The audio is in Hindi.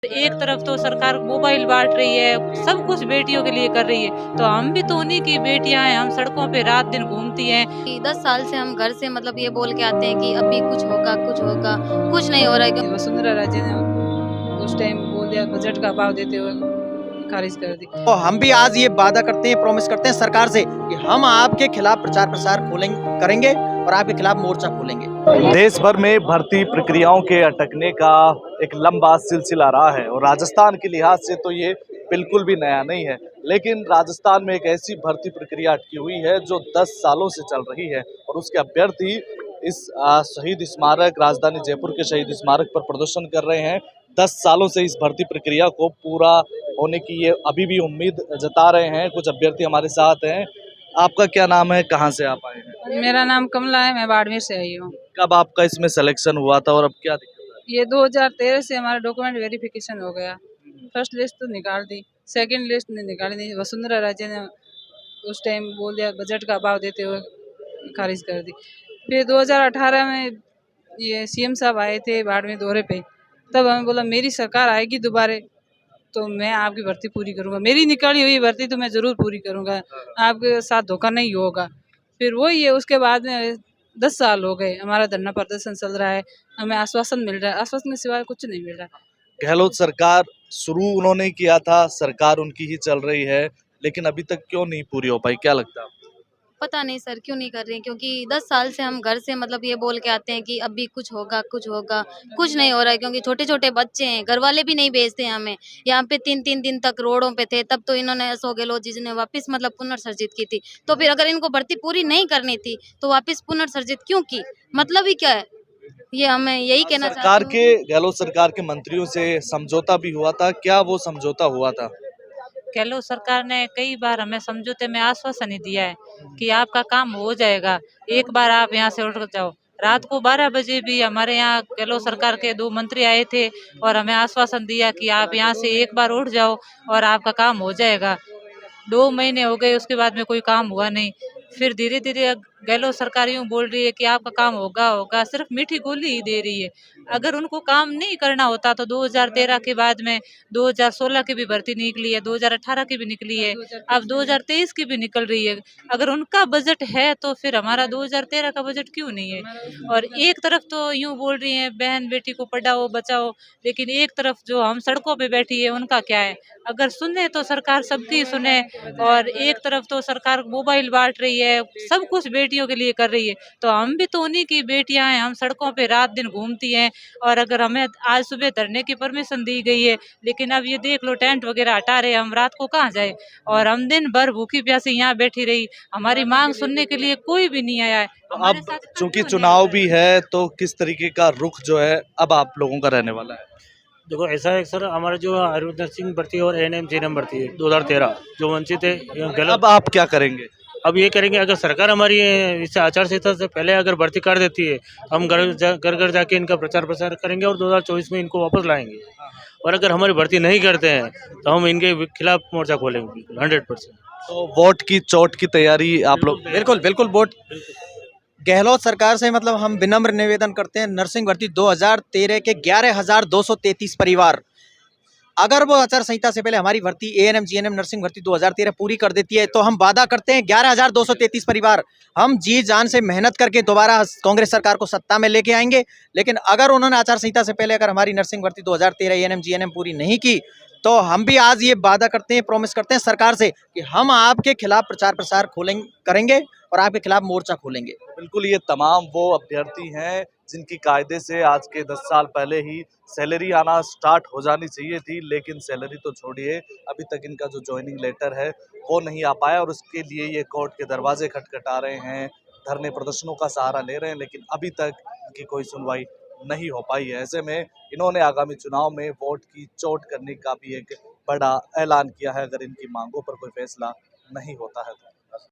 एक तरफ तो सरकार मोबाइल बांट रही है, सब कुछ बेटियों के लिए कर रही है, तो हम भी तो उन्हीं की बेटियां हैं। हम सड़कों पे रात दिन घूमती हैं। कि 10 साल से हम घर से मतलब ये बोल के आते हैं कि अभी कुछ होगा कुछ नहीं हो रहा है वसुंधरा राजे ने उस टाइम बोल दिया, बजट का अभाव देते हुए खारिज कर दी। तो हम भी आज ये वादा करते हैं, प्रॉमिस करते हैं सरकार से कि हम आपके खिलाफ प्रचार प्रसार करेंगे और आपके खिलाफ मोर्चा खोलेंगे। देश भर में भर्ती प्रक्रियाओं के अटकने का एक लंबा सिलसिला रहा है और राजस्थान के लिहाज से तो ये बिल्कुल भी नया नहीं है। लेकिन राजस्थान में एक ऐसी भर्ती प्रक्रिया अटकी हुई है जो 10 सालों से चल रही है और उसके अभ्यर्थी इस शहीद स्मारक, राजधानी जयपुर के शहीद स्मारक पर प्रदर्शन कर रहे हैं। 10 सालों से इस भर्ती प्रक्रिया को पूरा होने की ये अभी भी उम्मीद जता रहे हैं। कुछ अभ्यर्थी हमारे साथ हैं। आपका क्या नाम है, कहाँ से आप आए हैं? मेरा नाम कमला है, मैं बाड़मेर से आई हूँ। कब आपका इसमें सिलेक्शन हुआ था और अब क्या दिक्कत है? ये 2013 से हमारा डॉक्यूमेंट वेरिफिकेशन हो गया। फर्स्ट लिस्ट तो निकाल दी, सेकंड लिस्ट ने निकाली नहीं। वसुंधरा राजे ने उस टाइम बोल दिया, बजट का अभाव देते हुए खारिज कर दी। फिर 2018 में ये सीएम साहब आए थे बाड़मेर दौरे पे, तब हमें बोला मेरी सरकार आएगी दोबारा तो मैं आपकी भर्ती पूरी करूंगा, मेरी निकाली हुई भर्ती तो मैं जरूर पूरी करूंगा, आपके साथ धोखा नहीं होगा। फिर वही है, उसके बाद में 10 साल हो गए, हमारा धरना प्रदर्शन चल रहा है, हमें आश्वासन मिल रहा है, आश्वासन के सिवाय कुछ नहीं मिल रहा। गहलोत सरकार शुरू उन्होंने किया था, सरकार उनकी ही चल रही है, लेकिन अभी तक क्यों नहीं पूरी हो पाई, क्या लगता है आपको? पता नहीं सर क्यों नहीं कर रहे हैं, क्योंकि 10 साल से हम घर से मतलब ये बोल के आते हैं कि अभी कुछ होगा कुछ नहीं हो रहा है, क्योंकि छोटे छोटे बच्चे हैं, घर वाले भी नहीं भेजते हैं हमें। यहाँ पे 3-3 दिन तक रोडों पे थे, तब तो इन्होंने अशोक गहलोत जी ने वापस मतलब पुनर्सर्जित की थी। तो फिर अगर इनको भर्ती पूरी नहीं करनी थी तो वापस पुनर्सर्जित क्यों की, मतलब ही क्या है? ये हमें यही कहना सरकार चाहती हूँ। के गहलोत सरकार के मंत्रियों से समझौता भी हुआ था, क्या वो समझौता हुआ था? गहलोत सरकार ने कई बार हमें समझौते में आश्वासन ही दिया है कि आपका काम हो जाएगा, एक बार आप यहाँ से उठ जाओ। रात को 12 बजे भी हमारे यहाँ गहलोत सरकार के 2 मंत्री आए थे और हमें आश्वासन दिया कि आप यहाँ से एक बार उठ जाओ और आपका काम हो जाएगा। 2 महीने हो गए, उसके बाद में कोई काम हुआ नहीं। फिर धीरे धीरे गहलोत सरकार यूँ बोल रही है कि आपका काम होगा, सिर्फ मीठी गोली ही दे रही है। अगर उनको काम नहीं करना होता तो 2013 के बाद में 2016 की भी भर्ती निकली है, 2018 की भी निकली है, अब 2023 की भी निकल रही है। अगर उनका बजट है तो फिर हमारा 2013 का बजट क्यों नहीं है? और एक तरफ तो यूँ बोल रही हैं बहन बेटी को पढ़ाओ बचाओ, लेकिन एक तरफ जो हम सड़कों पे बैठी है उनका क्या है? अगर सुने तो सरकार सबकी सुने, और एक तरफ तो सरकार मोबाइल बांट रही है, सब कुछ बेटियों के लिए कर रही है, तो हम भी तो उन्हीं की बेटियां हैं। हम सड़कों पे रात दिन घूमती हैं, और अगर हमें आज सुबह धरने की परमिशन दी गई है, लेकिन अब ये देख लो टेंट वगैरह हटा रहे हैं, हम रात को कहाँ जाए? और हम दिन भर भूखी प्यासी यहाँ बैठी रही, हमारी मांग सुनने के लिए कोई भी नहीं आया है। अब चूंकि चुनाव भी है तो किस तरीके का रुख जो है अब आप लोगों का रहने वाला है? देखो ऐसा है सर, हमारा जो आयुर्वेद नर्सिंग भर्ती है और एएनएम जीएनएम भर्ती है 2013 जो वंचित है गलत। अब आप क्या करेंगे? अब ये करेंगे, अगर सरकार हमारी इस आचार संहिता से पहले अगर भर्ती कर देती है, हम घर जाके इनका प्रचार प्रसार करेंगे और 2024 में इनको वापस लाएंगे। और अगर हमारी भर्ती नहीं करते हैं तो हम इनके खिलाफ मोर्चा खोलेंगे बिल्कुल 100%। तो वोट की चोट की तैयारी आप लोग? बिल्कुल वोट गहलोत सरकार से मतलब हम विनम्र निवेदन करते हैं। नर्सिंग भर्ती 2013 के 11,233 परिवार, अगर वो आचार संहिता से पहले हमारी भर्ती एएनएम जीएनएम नर्सिंग भर्ती 2013 पूरी कर देती है तो हम वादा करते हैं 11,233 परिवार हम जी जान से मेहनत करके दोबारा कांग्रेस सरकार को सत्ता में लेके आएंगे। लेकिन अगर उन्होंने आचार संहिता से पहले अगर हमारी नर्सिंग भर्ती 2013 एएनएम जीएनएम पूरी नहीं की तो हम भी आज ये वादा करते हैं, प्रॉमिस करते हैं सरकार से कि हम आपके खिलाफ प्रचार प्रसार करेंगे और आपके खिलाफ मोर्चा खोलेंगे। बिल्कुल, ये तमाम वो अभ्यर्थी हैं जिनकी कायदे से आज के 10 साल पहले ही सैलरी आना स्टार्ट हो जानी चाहिए थी, लेकिन सैलरी तो छोड़िए, अभी तक इनका जो ज्वाइनिंग लेटर है वो नहीं आ पाया और उसके लिए ये कोर्ट के दरवाजे खटखटा रहे हैं, धरने प्रदर्शनों का सहारा ले रहे हैं, लेकिन अभी तक इनकी कोई सुनवाई नहीं हो पाई है। ऐसे में इन्होंने आगामी चुनाव में वोट की चोट करने का भी एक बड़ा ऐलान किया है अगर इनकी मांगों पर कोई फैसला नहीं होता है तो।